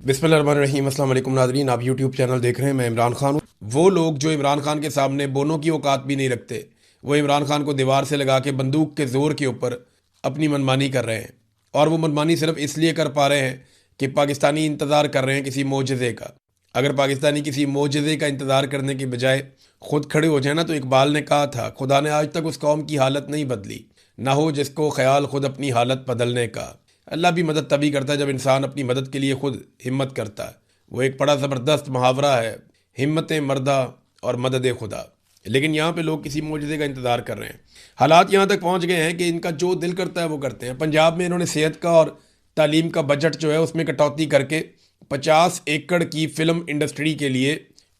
बिस्मिल्लाहिर्रहमानिर्रहीम। अस्सलाम वालेकुम नाज़रीन, आप यूट्यूब चैनल देख रहे हैं। मैं इमरान खान हूँ। वो लोग जो इमरान खान के सामने बोनों की औकात भी नहीं रखते, वो इमरान खान को दीवार से लगा के बंदूक के ज़ोर के ऊपर अपनी मनमानी कर रहे हैं। और वो मनमानी सिर्फ इसलिए कर पा रहे हैं कि पाकिस्तानी इंतज़ार कर रहे हैं किसी मोजज़े का। अगर पाकिस्तानी किसी मोजज़े का इंतज़ार करने के बजाय खुद खड़े हो जाए ना, तो इकबाल ने कहा था, खुदा ने आज तक उस कौम की हालत नहीं बदली, ना हो जिसको ख्याल खुद अपनी हालत बदलने का। अल्लाह भी मदद तभी करता है जब इंसान अपनी मदद के लिए खुद हिम्मत करता है। वो एक बड़ा ज़बरदस्त मुहावरा है, हिम्मत मर्दा और मदद खुदा। लेकिन यहाँ पे लोग किसी मोजज़े का इंतज़ार कर रहे हैं। हालात यहाँ तक पहुँच गए हैं कि इनका जो दिल करता है वो करते हैं। पंजाब में इन्होंने सेहत का और तालीम का बजट जो है उसमें कटौती करके 50 एकड़ की फ़िल्म इंडस्ट्री के लिए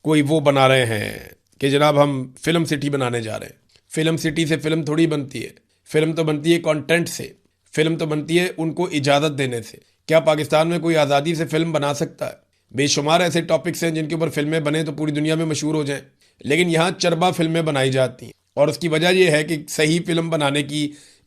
कोई वो बना रहे हैं कि जनाब हम फिल्म सिटी बनाने जा रहे हैं। फिल्म सिटी से फिल्म थोड़ी बनती है, फिल्म तो बनती है कंटेंट से, फिल्म तो बनती है उनको इजाज़त देने से। क्या पाकिस्तान में कोई आज़ादी से फिल्म बना सकता है? बेशुमार ऐसे टॉपिक्स हैं जिनके ऊपर फिल्में बने तो पूरी दुनिया में मशहूर हो जाएं, लेकिन यहाँ चरबा फिल्में बनाई जाती हैं। और उसकी वजह यह है कि सही फिल्म बनाने की,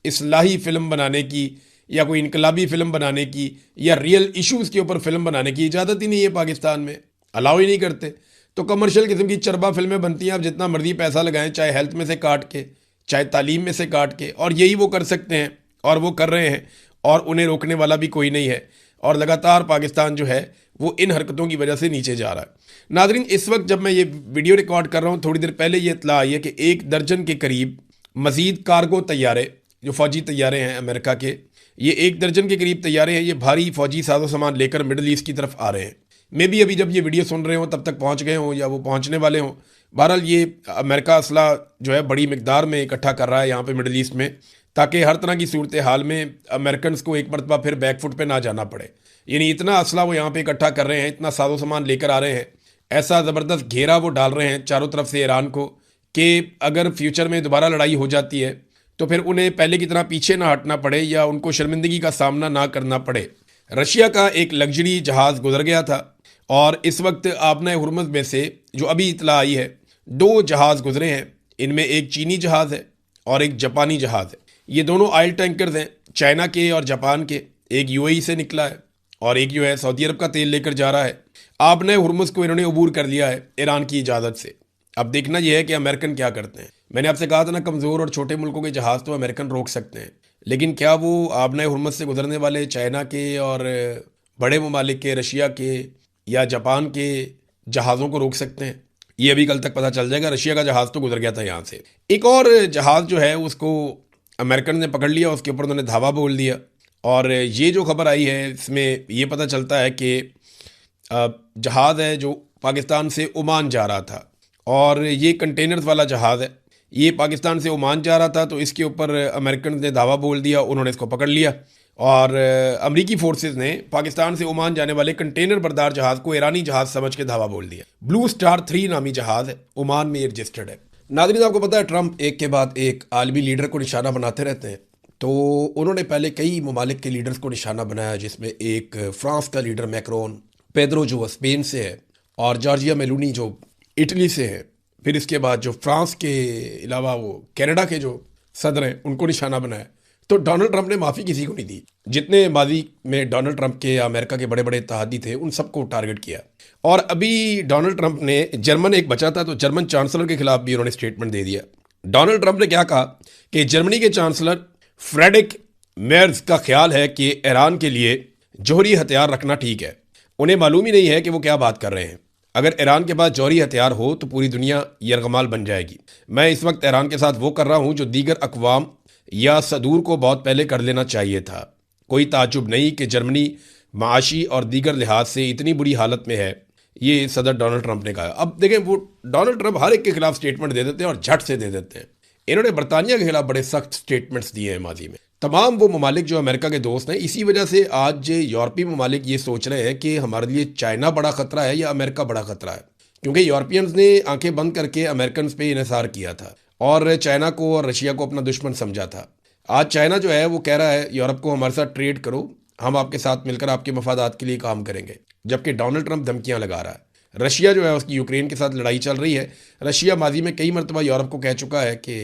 इस्लाही फिल्म बनाने की, या कोई इनकलाबी फिल्म बनाने की, या रियल इश्यूज़ के ऊपर फिल्म बनाने की इजाज़त ही नहीं है पाकिस्तान में, अलाउ ही नहीं करते। तो कमर्शियल किस्म की चरबा फिल्में बनती हैं। आप जितना मर्जी पैसा लगाएं, चाहे हेल्थ में से काट के, चाहे तालीम में से काट के, और यही वो कर सकते हैं और वो कर रहे हैं, और उन्हें रोकने वाला भी कोई नहीं है। और लगातार पाकिस्तान जो है वो इन हरकतों की वजह से नीचे जा रहा है। नाज़रीन, इस वक्त जब मैं ये वीडियो रिकॉर्ड कर रहा हूँ, थोड़ी देर पहले ये इत्तला आई है कि 1 दर्जन के करीब मज़ीद कार्गो तैयारे, जो फ़ौजी तैयारे हैं अमेरिका के, ये 1 दर्जन के करीब तैयारे हैं, ये भारी फ़ौजी साजो सामान लेकर मिडल ईस्ट की तरफ आ रहे हैं। मे भी अभी जब ये वीडियो सुन रहे हों तब तक पहुँच गए हों या वो पहुँचने वाले हों। बहरहाल ये अमेरिका असला जो है बड़ी मिकदार में इकट्ठा कर रहा है यहाँ पे मिडल ईस्ट में, ताकि हर तरह की सूरत हाल में अमेरिकन को एक मरतबा फिर बैकफुट पे ना जाना पड़े। यानी इतना असला वो यहाँ पे इकट्ठा कर रहे हैं, इतना साजो सामान लेकर आ रहे हैं, ऐसा ज़बरदस्त घेरा वो डाल रहे हैं चारों तरफ से ईरान को कि अगर फ्यूचर में दोबारा लड़ाई हो जाती है तो फिर उन्हें पहले की तरह पीछे ना हटना पड़े या उनको शर्मिंदगी का सामना ना करना पड़े। रशिया का एक लग्जरी जहाज़ गुजर गया था और इस वक्त आबना हुरमुज़ में से जो अभी इतला आई है, 2 जहाज़ गुजरे हैं। इनमें एक चीनी जहाज़ है और एक जापानी जहाज़ है। ये दोनों ऑयल टैंकर्स हैं, चाइना के और जापान के। एक यूएई से निकला है और एक जो है सऊदी अरब का तेल लेकर जा रहा है। आबना हुरमुज़ को इन्होंने अबूर कर लिया है ईरान की इजाज़त से। अब देखना यह है कि अमेरिकन क्या करते हैं। मैंने आपसे कहा था ना, कमज़ोर और छोटे मुल्कों के जहाज़ तो अमेरिकन रोक सकते हैं, लेकिन क्या वो आबना हुरमुज़ से गुजरने वाले चाइना के और बड़े ममालिक के, रशिया के या जापान के जहाज़ों को रोक सकते हैं? ये अभी कल तक पता चल जाएगा। रशिया का जहाज़ तो गुजर गया था यहाँ से। एक और जहाज़ जो है उसको अमेरिकन ने पकड़ लिया, उसके ऊपर उन्होंने धावा बोल दिया। और ये जो खबर आई है इसमें ये पता चलता है कि जहाज़ है जो पाकिस्तान से ओमान जा रहा था, और ये कंटेनर्स वाला जहाज़ है, ये पाकिस्तान से ओमान जा रहा था। तो इसके ऊपर अमेरिकन ने दावा बोल दिया, उन्होंने इसको पकड़ लिया। और अमरीकी फोर्सेस ने पाकिस्तान से ओमान जाने वाले कंटेनर बरदार जहाज़ को ईरानी जहाज़ समझ के धावा बोल दिया। ब्लू स्टार 3 नामी जहाज़ है, ओमान में रजिस्टर्ड है। नाज़रीन, आपको पता है ट्रंप एक के बाद एक आलमी लीडर को निशाना बनाते रहते हैं। तो उन्होंने पहले कई ममालिक के लीडर्स को निशाना बनाया, जिसमें एक फ्रांस का लीडर मैक्रोन, पेड्रो जो स्पेन से है, और जॉर्जिया मेलोनी जो इटली से है। फिर इसके बाद जो फ्रांस के अलावा वो कनाडा के जो सदर हैं उनको निशाना बनाया। तो डोनाल्ड ट्रंप ने माफ़ी किसी को नहीं दी। जितने माजी में डोनाल्ड ट्रंप के या अमेरिका के बड़े बड़े इत्तेहादी थे उन सबको टारगेट किया। और अभी डोनाल्ड ट्रंप ने, जर्मन एक बचा था तो जर्मन चांसलर के खिलाफ भी उन्होंने स्टेटमेंट दे दिया। डोनाल्ड ट्रंप ने क्या कहा कि जर्मनी के चांसलर फ्रेडरिक मेर्ज का ख्याल है कि ईरान के लिए जौहरी हथियार रखना ठीक है। उन्हें मालूम ही नहीं है कि वो क्या बात कर रहे हैं। अगर ईरान के पास जौहरी हथियार हो तो पूरी दुनिया यरगमाल बन जाएगी। मैं इस वक्त ईरान के साथ वो कर रहा हूँ जो दीगर अक़वाम या सदूर को बहुत पहले कर लेना चाहिए था। कोई ताज्जुब नहीं कि जर्मनी माशी और दीगर लिहाज से इतनी बुरी हालत में है, ये सदर डोनाल्ड ट्रंप ने कहा। अब देखें, वो डोनाल्ड ट्रंप हर एक के खिलाफ स्टेटमेंट दे देते हैं और झट से दे देते हैं। इन्होंने बरतानिया के खिलाफ बड़े सख्त स्टेटमेंट्स दिए हैं माजी में। तमाम वो ममालिक जो अमेरिका के दोस्त हैं, इसी वजह से आज यूरोपीय ममालिक ये सोच रहे हैं कि हमारे लिए चाइना बड़ा ख़तरा है या अमेरिका बड़ा ख़तरा है, क्योंकि यूरोपियंस ने आंखें बंद करके अमेरिकन पे इन्हिसार किया था और चाइना को और रशिया को अपना दुश्मन समझा था। आज चाइना जो है वो कह रहा है यूरोप को, हमारे साथ ट्रेड करो, हम आपके साथ मिलकर आपके मफादात के लिए काम करेंगे, जबकि डोनाल्ड ट्रंप धमकियाँ लगा रहा है। रशिया जो है उसकी यूक्रेन के साथ लड़ाई चल रही है। रशिया माजी में कई मरतबा यूरोप को कह चुका है कि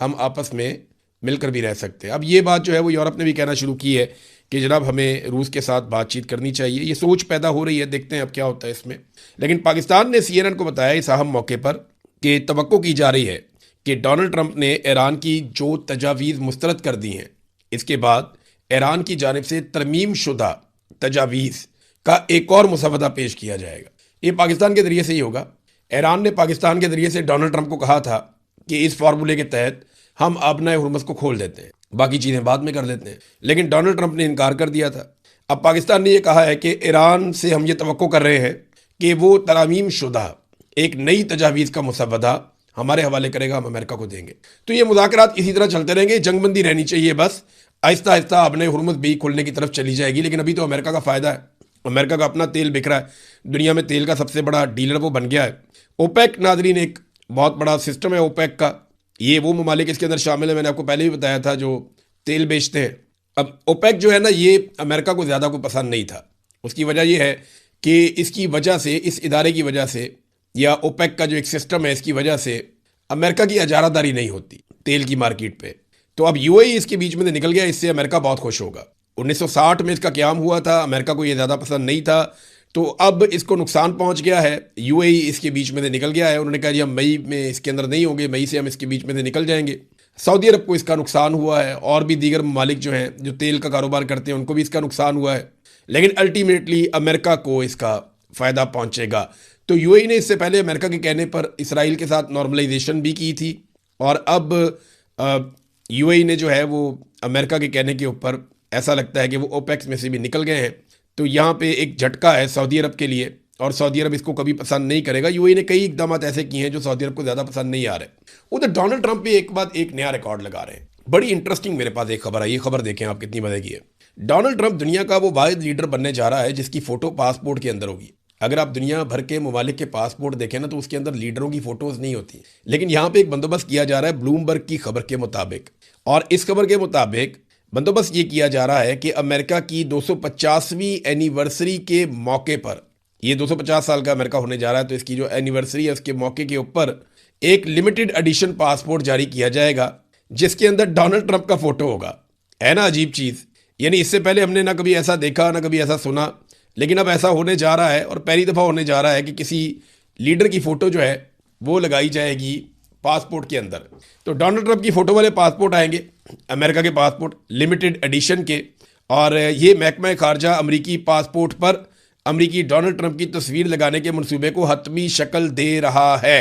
हम आपस में मिलकर भी रह सकते हैं। अब ये बात जो है वो यूरोप ने भी कहना शुरू की है कि जनाब हमें रूस के साथ बातचीत करनी चाहिए। ये सोच पैदा हो रही है, देखते हैं अब क्या होता है इसमें। लेकिन पाकिस्तान ने CNN को बताया इस अहम मौके पर कि तवक्को की जा रही है कि डोनाल्ड ट्रंप ने ईरान की जो तजावीज़ मुस्तरद कर दी हैं, इसके बाद ईरान की जानिब से तरमीम शुदा तजावीज़ का एक और मुसवदा पेश किया जाएगा। ये पाकिस्तान के ज़रिए से ही होगा। ईरान ने पाकिस्तान के ज़रिए से डोनाल्ड ट्रंप को कहा था कि इस फार्मूले के तहत हम आबनाए हुर्मुज़ को खोल देते हैं, बाकी चीज़ें बाद में कर देते हैं। लेकिन डोनाल्ड ट्रंप ने इनकार कर दिया था। अब पाकिस्तान ने यह कहा है कि ईरान से हम ये तवक्को कर रहे हैं कि वो तरामीम शुदा एक नई तजावीज़ का मुसवदा हमारे हवाले करेगा, हम अमेरिका को देंगे। तो ये मुज़ाकरात इसी तरह चलते रहेंगे, जंगबंदी रहनी चाहिए, बस आहिस्ता आहिस्ता आबनाए हुर्मुज़ भी खुलने की तरफ चली जाएगी। लेकिन अभी तो अमेरिका का फ़ायदा है, अमेरिका का अपना तेल बिक रहा है, दुनिया में तेल का सबसे बड़ा डीलर वो बन गया है। ओपेक नाज़रीन एक बहुत बड़ा सिस्टम है ओपेक का। ये वो ममालिक इसके अंदर शामिल है, मैंने आपको पहले भी बताया था, जो तेल बेचते हैं। अब ओपेक जो है ना, ये अमेरिका को ज़्यादा कोई पसंद नहीं था। उसकी वजह यह है कि इसकी वजह से, इस इदारे की वजह से, या ओपेक का जो एक सिस्टम है इसकी वजह से अमेरिका की इजारादारी नहीं होती तेल की मार्केट पे। तो अब UAE इसके बीच में से निकल गया, इससे अमेरिका बहुत खुश होगा। 1960 में इसका क़याम हुआ था, अमेरिका को ये ज़्यादा पसंद नहीं था, तो अब इसको नुकसान पहुंच गया है। UAE इसके बीच में से निकल गया है। उन्होंने कहा जी हम मई में इसके अंदर नहीं होंगे, मई से हम इसके बीच में से निकल जाएंगे। सऊदी अरब को इसका नुकसान हुआ है, और भी दीगर ममालिक जो हैं जो तेल का कारोबार करते हैं उनको भी इसका नुकसान हुआ है। लेकिन अल्टीमेटली अमेरिका को इसका फ़ायदा पहुंचेगा। तो UAE ने इससे पहले अमेरिका के कहने पर इसराइल के साथ नॉर्मलाइजेशन भी की थी, और अब UAE ने जो है वो अमेरिका के कहने के ऊपर ऐसा लगता है कि वो ओपेक्स में से भी निकल गए हैं। तो यहाँ पे एक झटका है सऊदी अरब के लिए, और सऊदी अरब इसको कभी पसंद नहीं करेगा। UAE ने कई इकदाम ऐसे किए हैं जो सऊदी अरब को ज़्यादा पसंद नहीं आ रहे। उधर डोनाल्ड ट्रंप भी एक बाद एक नया रिकॉर्ड लगा रहे हैं। बड़ी इंटरेस्टिंग मेरे पास एक खबर आई, ये खबर देखें आप कितनी मजे की है। डोनाल्ड ट्रंप दुनिया का वो वाहिद लीडर बनने जा रहा है जिसकी फ़ोटो पासपोर्ट के अंदर होगी। अगर आप दुनिया भर के ममालिक के पासपोर्ट देखें ना, तो उसके अंदर लीडरों की फ़ोटोज़ नहीं होती। लेकिन यहाँ पे एक बंदोबस्त किया जा रहा है ब्लूमबर्ग की खबर के मुताबिक, और इस खबर के मुताबिक बंदोबस्त ये किया जा रहा है कि अमेरिका की 250वीं एनिवर्सरी के मौके पर, ये 250 साल का अमेरिका होने जा रहा है, तो इसकी जो एनिवर्सरी है उसके मौके के ऊपर एक लिमिटेड एडिशन पासपोर्ट जारी किया जाएगा जिसके अंदर डोनाल्ड ट्रंप का फ़ोटो होगा। है ना अजीब चीज़। यानी इससे पहले हमने ना कभी ऐसा देखा ना कभी ऐसा सुना, लेकिन अब ऐसा होने जा रहा है, और पहली दफ़ा होने जा रहा है कि किसी लीडर की फ़ोटो जो है वो लगाई जाएगी पासपोर्ट के अंदर। तो डोनाल्ड ट्रंप की फ़ोटो वाले पासपोर्ट आएंगे, अमेरिका के पासपोर्ट लिमिटेड एडिशन के, और ये महकमा खारजा अमरीकी पासपोर्ट पर अमरीकी डोनाल्ड ट्रंप की तस्वीर लगाने के मंसूबे को हतमी शक्ल दे रहा है।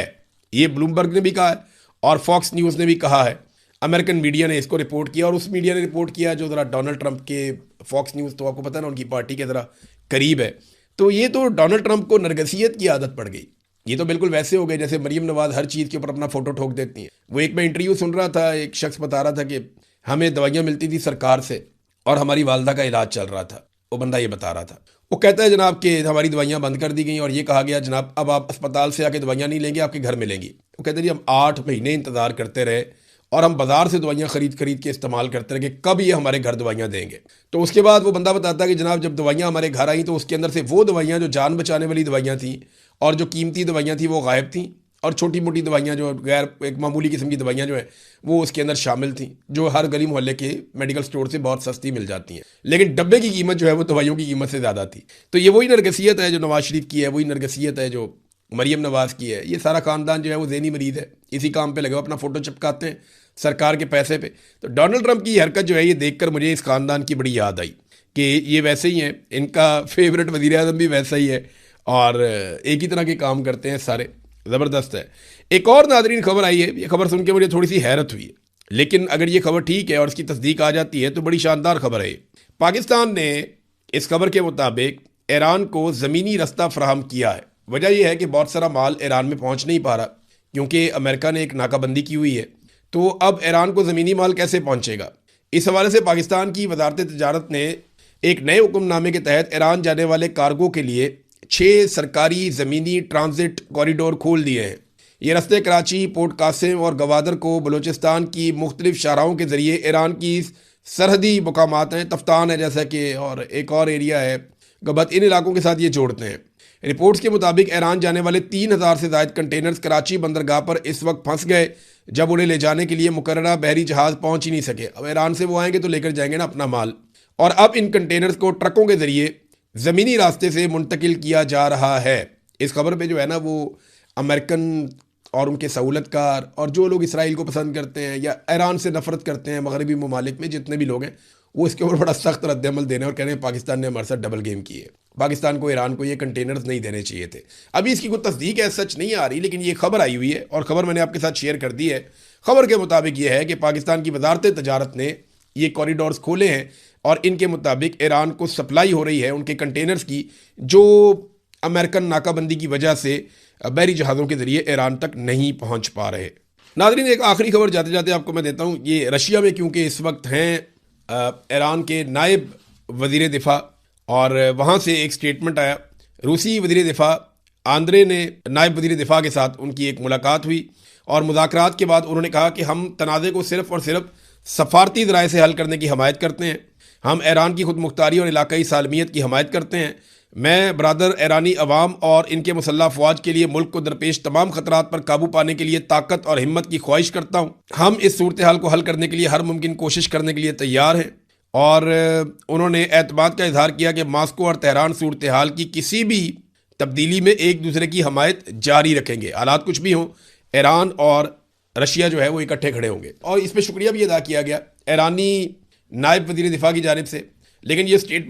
ये ब्लूमबर्ग ने भी कहा है और फॉक्स न्यूज़ ने भी कहा है। अमेरिकन मीडिया ने इसको रिपोर्ट किया, और उस मीडिया ने रिपोर्ट किया जो ज़रा डोनाल्ड ट्रंप के, फॉक्स न्यूज़ तो आपको पता है ना उनकी पार्टी के ज़रा करीब है। तो ये तो डोनाल्ड ट्रंप को नरगसियत की आदत पड़ गई। ये तो बिल्कुल वैसे हो गए जैसे मरीम नवाज हर चीज़ के ऊपर अपना फ़ोटो ठोक देती हैं। वो एक मैं इंटरव्यू सुन रहा था, एक शख्स बता रहा था कि हमें दवाइयाँ मिलती थी सरकार से और हमारी वालदा का इलाज चल रहा था। वो बंदा ये बता रहा था, वो कहता है जनाब कि हमारी दवाइयाँ बंद कर दी गई और ये कहा गया जनाब अब आप अस्पताल से आके दवाइयाँ नहीं लेंगे, आपके घर मिलेंगी। वो कहते हैं जी हम 8 महीने इंतज़ार करते रहे और हम बाजार से दवाइयाँ खरीद के इस्तेमाल करते रहे कि कब ये हमारे घर दवाइयाँ देंगे। तो उसके बाद वो बंदा बताता है कि जनाब जब दवाइयाँ हमारे घर आई तो उसके अंदर से वो दवाइयाँ जो जान बचाने वाली दवाइयाँ थीं और जो कीमती दवाइयाँ थी वो गायब थीं, और छोटी मोटी दवाइयाँ जो गैर एक मामूली किस्म की दवाइयाँ जो है वो उसके अंदर शामिल थीं, जो हर गली मोहल्ले के मेडिकल स्टोर से बहुत सस्ती मिल जाती हैं। लेकिन डब्बे की कीमत जो है वो दवाइयों की कीमत से ज़्यादा थी। तो ये वही नरगसियत है जो नवाज शरीफ की है, वही नरगसियत है जो मरीम नवाज की है। ये सारा ख़ानदान जो है वो ज़हनी मरीज़ है, इसी काम पे लगे हुए अपना फ़ोटो चिपकाते हैं सरकार के पैसे पे। तो डोनाल्ड ट्रंप की हरकत जो है ये देखकर मुझे इस ख़ानदान की बड़ी याद आई कि ये वैसे ही हैं, इनका फेवरेट वज़ीर आज़म भी वैसा ही है और एक ही तरह के काम करते हैं सारे। ज़बरदस्त है। एक और नादरीन खबर आई है, ये खबर सुन के मुझे थोड़ी सी हैरत हुई है, लेकिन अगर ये खबर ठीक है और इसकी तस्दीक आ जाती है तो बड़ी शानदार खबर है। पाकिस्तान ने इस खबर के मुताबिक ईरान को ज़मीनी रास्ता फराहम किया है। वजह यह है कि बहुत सारा माल ईरान में पहुंच नहीं पा रहा क्योंकि अमेरिका ने एक नाकाबंदी की हुई है। तो अब ईरान को ज़मीनी माल कैसे पहुंचेगा? इस हवाले से पाकिस्तान की वजारत तिजारत ने एक नए हुक्मनामे के तहत ईरान जाने वाले कार्गो के लिए 6 सरकारी ज़मीनी ट्रांजिट कॉरिडोर खोल दिए हैं। ये रास्ते कराची, पोर्ट कासिम और गवादर को बलूचिस्तान की मुख्तलिफ शाहराहों के ज़रिए ईरान की सरहदी मकामात हैं, तफ्तान है जैसा कि, और एक और एरिया है गबत, इन इलाकों के साथ ये जोड़ते हैं। रिपोर्ट्स के मुताबिक ईरान जाने वाले 3000 से ज़ायद कंटेनर्स कराची बंदरगाह पर इस वक्त फंस गए जब उन्हें ले जाने के लिए मुकर्ररा बहरी जहाज़ पहुंच ही नहीं सके। अब ईरान से वो आएंगे तो लेकर जाएंगे ना अपना माल, और अब इन कंटेनर्स को ट्रकों के जरिए ज़मीनी रास्ते से मुंतकिल किया जा रहा है। इस खबर पे जो है ना वो अमेरिकन और उनके सहूलतकार और जो लोग इसराइल को पसंद करते हैं या ईरान से नफरत करते हैं, मगरबी ममालिक में जितने भी लोग हैं, वो इसके ऊपर बड़ा सख्त रद्दमल देने और कह रहे हैं पाकिस्तान ने हमारे साथ डबल गेम की है। पाकिस्तान को, ईरान को ये कंटेनर्स नहीं देने चाहिए थे। अभी इसकी कोई तस्दीक है, सच नहीं आ रही, लेकिन ये खबर आई हुई है और खबर मैंने आपके साथ शेयर कर दी है। खबर के मुताबिक ये है कि पाकिस्तान की वजारत तजारत ने ये कॉरिडोर्स खोले हैं और इनके मुताबिक ईरान को सप्लाई हो रही है उनके कंटेनर्स की, जो अमेरिकन नाकाबंदी की वजह से बहरी जहाज़ों के ज़रिए ईरान तक नहीं पहुंच पा रहे। नाज़रीन, एक आखिरी खबर जाते जाते आपको मैं देता हूं। ये रशिया में क्योंकि इस वक्त हैं ईरान के नायब वज़ीर दिफ़ा, और वहाँ से एक स्टेटमेंट आया। रूसी वज़ीर दिफ़ा आंद्रे ने नायब वज़ीर दिफ़ा के साथ उनकी एक मुलाकात हुई और मुज़ाकरात के बाद उन्होंने कहा कि हम तनाज़े को सिर्फ़ और सिर्फ सफारती ज़राए से हल करने की हमायत करते हैं। हम ईरान की खुद मुख्तारी और इलाकाई सालमियत की हमायत करते हैं। मैं बरादर ईरानी अवाम और इनके मुसल्लह अफवाज के लिए मुल्क को दरपेश तमाम खतरात पर काबू पाने के लिए ताकत और हिम्मत की ख्वाहिश करता हूँ। हम इस सूरत हाल को हल करने के लिए हर मुमकिन कोशिश करने के लिए तैयार हैं। और उन्होंने एतमाद का इजहार किया कि मास्को और तेहरान सूरत हाल की किसी भी तब्दीली में एक दूसरे की हमायत जारी रखेंगे। हालात कुछ भी हों, ईरान और रशिया जो है वो इकट्ठे खड़े होंगे। और इस पर शुक्रिया भी अदा किया गया ईरानी नायब वज़ीर दिफ़ा की जानिब से। लेकिन ये स्टेटमेंट